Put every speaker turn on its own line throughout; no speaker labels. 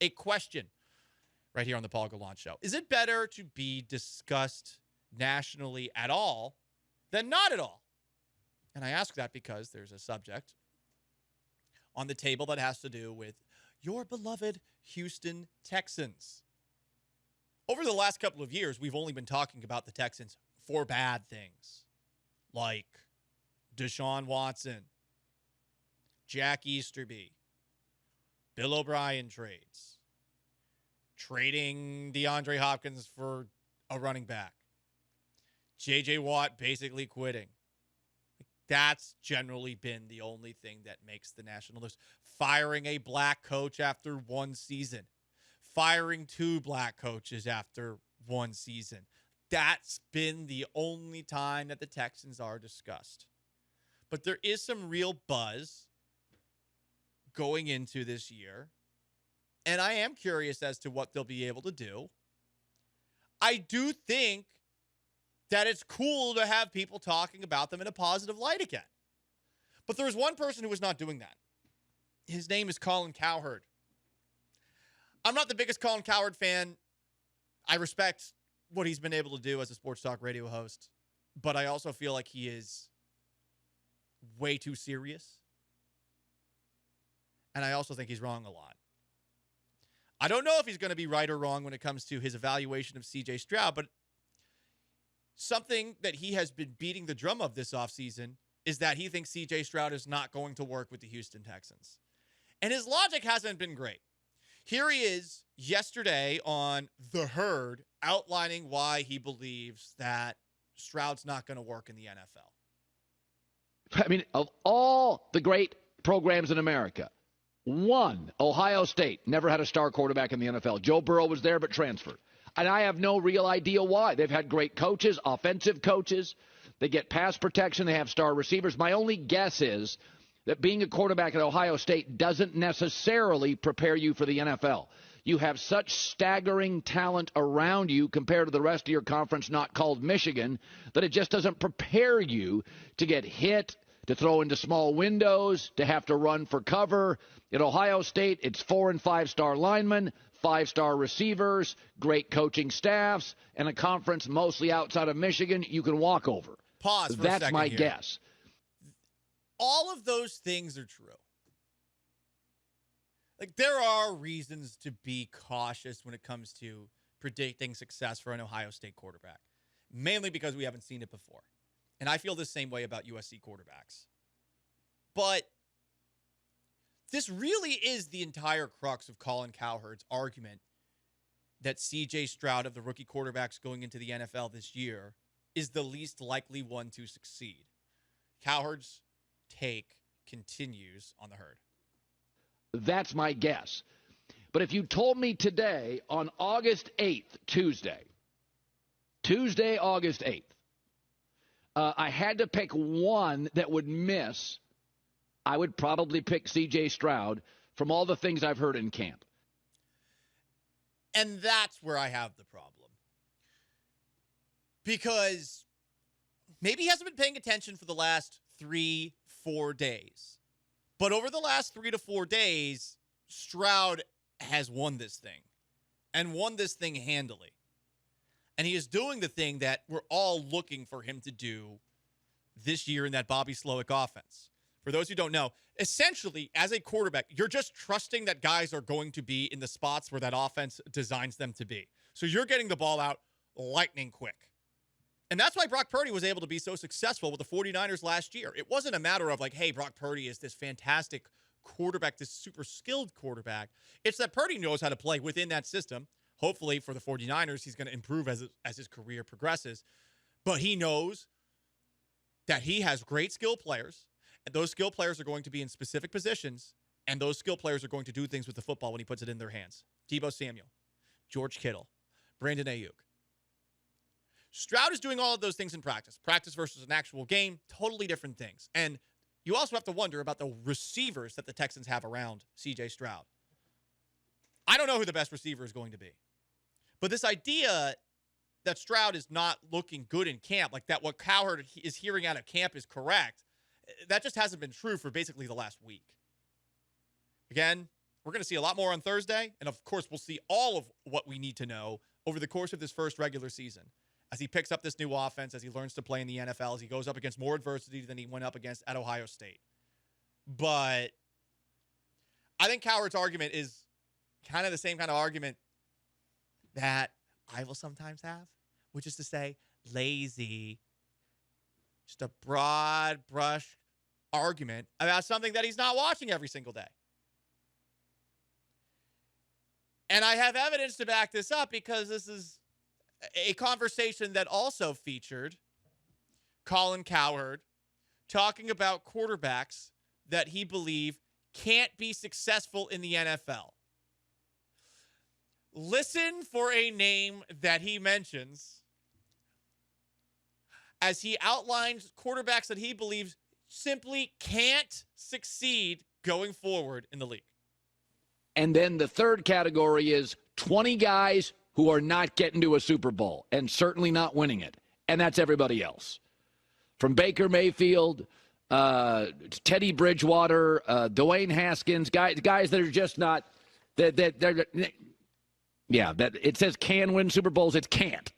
a question right here on the Paul Gallant Show. Is it better to be discussed nationally at all than not at all? And I ask that because there's a subject on the table that has to do with your beloved Houston Texans. Over the last couple of years, we've only been talking about the Texans for bad things, like Deshaun Watson, Jack Easterby, Bill O'Brien trades, trading DeAndre Hopkins for a running back, J.J. Watt basically quitting. That's generally been the only thing that makes the national news. Firing a black coach after one season. Firing two black coaches after one season. That's been the only time that the Texans are discussed. But there is some real buzz going into this year. And I am curious as to what they'll be able to do. I do think that it's cool to have people talking about them in a positive light again. But there's one person who is not doing that. His name is Colin Cowherd. I'm not the biggest Colin Cowherd fan. I respect what he's been able to do as a sports talk radio host, but I also feel like he is way too serious. And I also think he's wrong a lot. I don't know if he's going to be right or wrong when it comes to his evaluation of CJ Stroud, but something that he has been beating the drum of this offseason is that he thinks CJ Stroud is not going to work with the Houston Texans. And his logic hasn't been great. Here he is yesterday on The Herd outlining why he believes that Stroud's not going to work in the NFL.
I mean, of all the great programs in America, one, Ohio State, never had a star quarterback in the NFL. Joe Burrow was there but transferred. And I have no real idea why. They've had great coaches, offensive coaches. They get pass protection. They have star receivers. My only guess is that being a quarterback at Ohio State doesn't necessarily prepare you for the NFL. You have such staggering talent around you compared to the rest of your conference not called Michigan that it just doesn't prepare you to get hit, to throw into small windows, to have to run for cover. At Ohio State, it's 4- and 5-star linemen, 5-star receivers, great coaching staffs, and a conference mostly outside of Michigan you can walk over.
Pause for a
That's
second
my
here.
guess.
All of those things are true. Like, there are reasons to be cautious when it comes to predicting success for an Ohio State quarterback, mainly because we haven't seen it before. And I feel the same way about USC quarterbacks. But this really is the entire crux of Colin Cowherd's argument that C.J. Stroud, of the rookie quarterbacks going into the NFL this year, is the least likely one to succeed. Cowherd's take continues on The Herd.
That's my guess. But if you told me today on August 8th, Tuesday, August 8th, I had to pick one that would miss, I would probably pick C.J. Stroud from all the things I've heard in camp.
And that's where I have the problem. Because maybe he hasn't been paying attention for the last 3-4 days. But over the last 3 to 4 days, Stroud has won this thing. And won this thing handily. And he is doing the thing that we're all looking for him to do this year in that Bobby Slowick offense. For those who don't know, essentially, as a quarterback, you're just trusting that guys are going to be in the spots where that offense designs them to be. So you're getting the ball out lightning quick. And that's why Brock Purdy was able to be so successful with the 49ers last year. It wasn't a matter of like, hey, Brock Purdy is this fantastic quarterback, this super skilled quarterback. It's that Purdy knows how to play within that system. Hopefully for the 49ers, he's going to improve as his career progresses. But he knows that he has great skill players, and those skill players are going to be in specific positions, and those skill players are going to do things with the football when he puts it in their hands. Deebo Samuel, George Kittle, Brandon Ayuk. Stroud is doing all of those things in practice. Practice versus an actual game, totally different things. And you also have to wonder about the receivers that the Texans have around C.J. Stroud. I don't know who the best receiver is going to be. But this idea that Stroud is not looking good in camp, like that what Cowherd is hearing out of camp is correct, that just hasn't been true for basically the last week. Again, We're going to see a lot more on Thursday. And, of course, we'll see all of what we need to know over the course of this first regular season as he picks up this new offense, as he learns to play in the NFL, as he goes up against more adversity than he went up against at Ohio State. But I think Cowherd's argument is kind of the same kind of argument that I will sometimes have, which is to say lazy. Just a broad brush argument about something that he's not watching every single day. And I have evidence to back this up because this is a conversation that also featured Colin Cowherd talking about quarterbacks that he believes can't be successful in the NFL. Listen for a name that he mentions as he outlines quarterbacks that he believes simply can't succeed going forward in the league.
And then the third category is 20 guys who are not getting to a Super Bowl and certainly not winning it. And that's everybody else. From Baker Mayfield, Teddy Bridgewater, Dwayne Haskins, guys that are just not that it says can win Super Bowls. It can't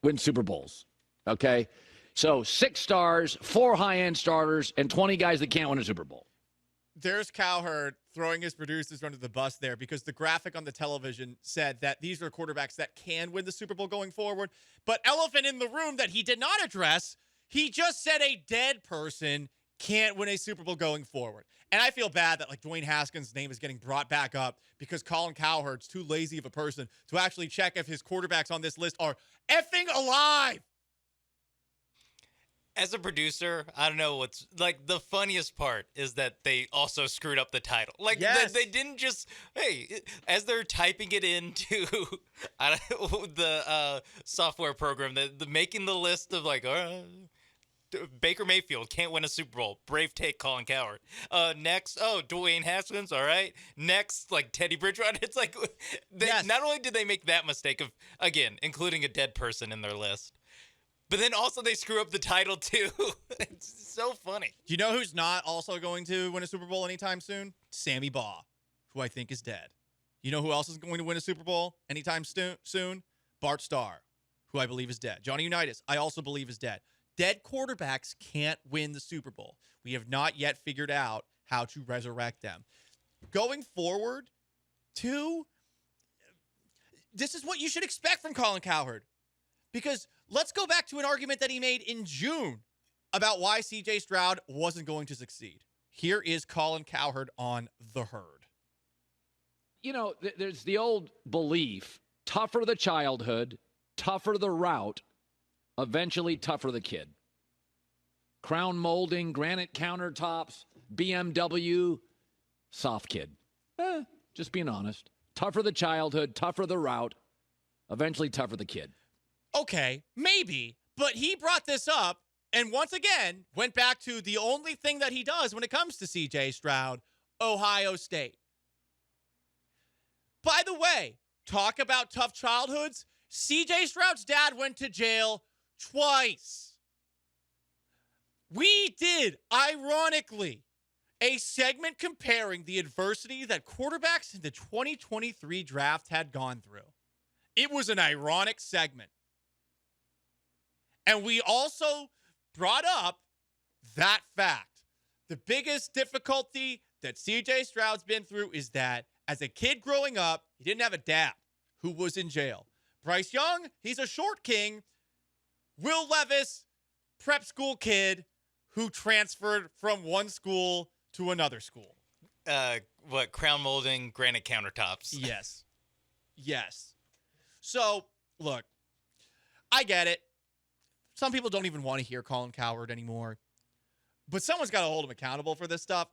win Super Bowls. Okay, so 6 stars, 4 high-end starters, and 20 guys that can't win a Super Bowl.
There's Cowherd throwing his producers under the bus there because the graphic on the television said that these are quarterbacks that can win the Super Bowl going forward. But elephant in the room that he did not address, he just said a dead person can't win a Super Bowl going forward. And I feel bad that, like, Dwayne Haskins' name is getting brought back up because Colin Cowherd's too lazy of a person to actually check if his quarterbacks on this list are effing alive.
As a producer, I don't know what's, like, the funniest part is that they also screwed up the title. Like,
yes.
they didn't just, hey, as they're typing it into the software program, the making the list of, like, Baker Mayfield can't win a Super Bowl. Brave take, Colin Cowherd. Next, Dwayne Haskins, all right. Next, like, Teddy Bridgewater. It's like, not only did they make that mistake of, again, including a dead person in their list, but then also they screw up the title, too. It's so funny.
Do you know who's not also going to win a Super Bowl anytime soon? Sammy Baugh, who I think is dead. You know who else is going to win a Super Bowl anytime soon? Bart Starr, who I believe is dead. Johnny Unitas, I also believe is dead. Dead quarterbacks can't win the Super Bowl. We have not yet figured out how to resurrect them. Going forward, too, this is what you should expect from Colin Cowherd. Because let's go back to an argument that he made in June about why C.J. Stroud wasn't going to succeed. Here is Colin Cowherd on The Herd.
You know, there's the old belief, tougher the childhood, tougher the route, eventually tougher the kid. Crown molding, granite countertops, BMW, soft kid. Just being honest. Tougher the childhood, tougher the route, eventually tougher the kid.
Okay, maybe, but he brought this up and once again went back to the only thing that he does when it comes to C.J. Stroud, Ohio State. By the way, talk about tough childhoods. C.J. Stroud's dad went to jail twice. We did, ironically, a segment comparing the adversity that quarterbacks in the 2023 draft had gone through. It was an ironic segment. And we also brought up that fact. The biggest difficulty that C.J. Stroud's been through is that as a kid growing up, he didn't have a dad who was in jail. Bryce Young, he's a short king. Will Levis, prep school kid who transferred from one school to another school.
Crown molding, granite countertops.
Yes. So, look, I get it. Some people don't even want to hear Colin Cowherd anymore. But someone's got to hold him accountable for this stuff.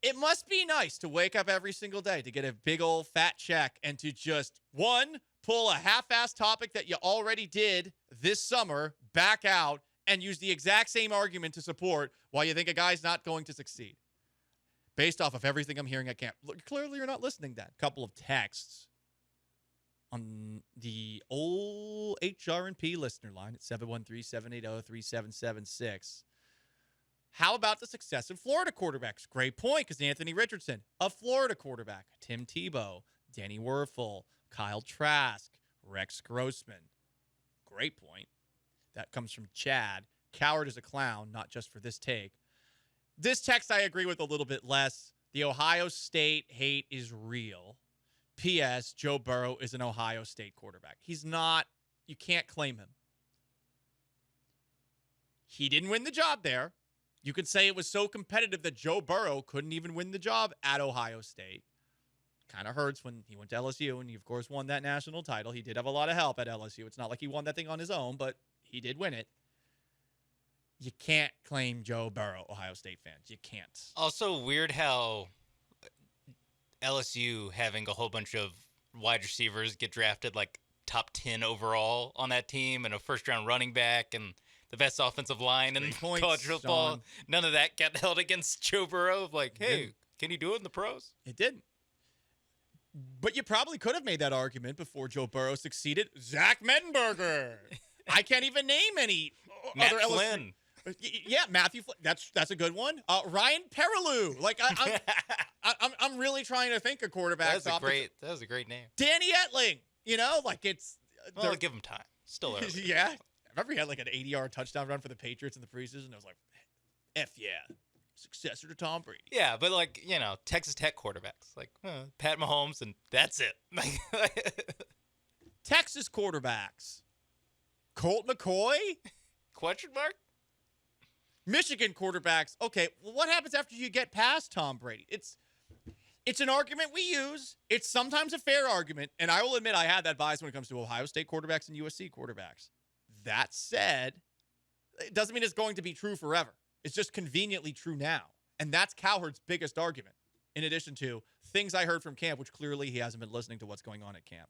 It must be nice to wake up every single day to get a big old fat check and to just, one, pull a half-ass topic that you already did this summer back out and use the exact same argument to support why you think a guy's not going to succeed. Based off of everything I'm hearing at camp. Look, clearly you're not listening then. Couple of texts on the old HRP listener line at 713-780-3776. How about the success of Florida quarterbacks? Great point, because Anthony Richardson, a Florida quarterback. Tim Tebow, Danny Werfel, Kyle Trask, Rex Grossman. Great point. That comes from Chad. Cowherd is a clown, not just for this take. This text I agree with a little bit less. The Ohio State hate is real. P.S. Joe Burrow is an Ohio State quarterback. He's not. You can't claim him. He didn't win the job there. You could say it was so competitive that Joe Burrow couldn't even win the job at Ohio State. Kind of hurts when he went to LSU and he, of course, won that national title. He did have a lot of help at LSU. It's not like he won that thing on his own, but he did win it. You can't claim Joe Burrow, Ohio State fans. You can't.
Also, weird how LSU having a whole bunch of wide receivers get drafted like top 10 overall on that team and a first-round running back and the best offensive line in college football.
Sean.
None of that got held against Joe Burrow. Like, hey, can you do it in the pros?
It didn't. But you probably could have made that argument before Joe Burrow succeeded. Zach Mettenberger. I can't even name any
Matt
other
Flynn.
Yeah, Matthew Flynn. That's a good one. Ryan Perilou. Like I'm really trying to think of quarterbacks.
That was a great name.
Danny Etling. You know, like it's.
Well, give him time. Still early.
Yeah. I remember he had like an 80-yard touchdown run for the Patriots in the preseason. I was like, F yeah. Successor to Tom Brady.
Yeah, but like, Texas Tech quarterbacks. Like, Pat Mahomes, and that's it.
Texas quarterbacks. Colt McCoy?
Question mark?
Michigan quarterbacks. Okay, well, what happens after you get past Tom Brady? It's an argument we use. It's sometimes a fair argument, and I will admit I had that bias when it comes to Ohio State quarterbacks and USC quarterbacks. That said, it doesn't mean it's going to be true forever. It's just conveniently true now. And that's Cowherd's biggest argument, in addition to things I heard from camp, which clearly he hasn't been listening to what's going on at camp.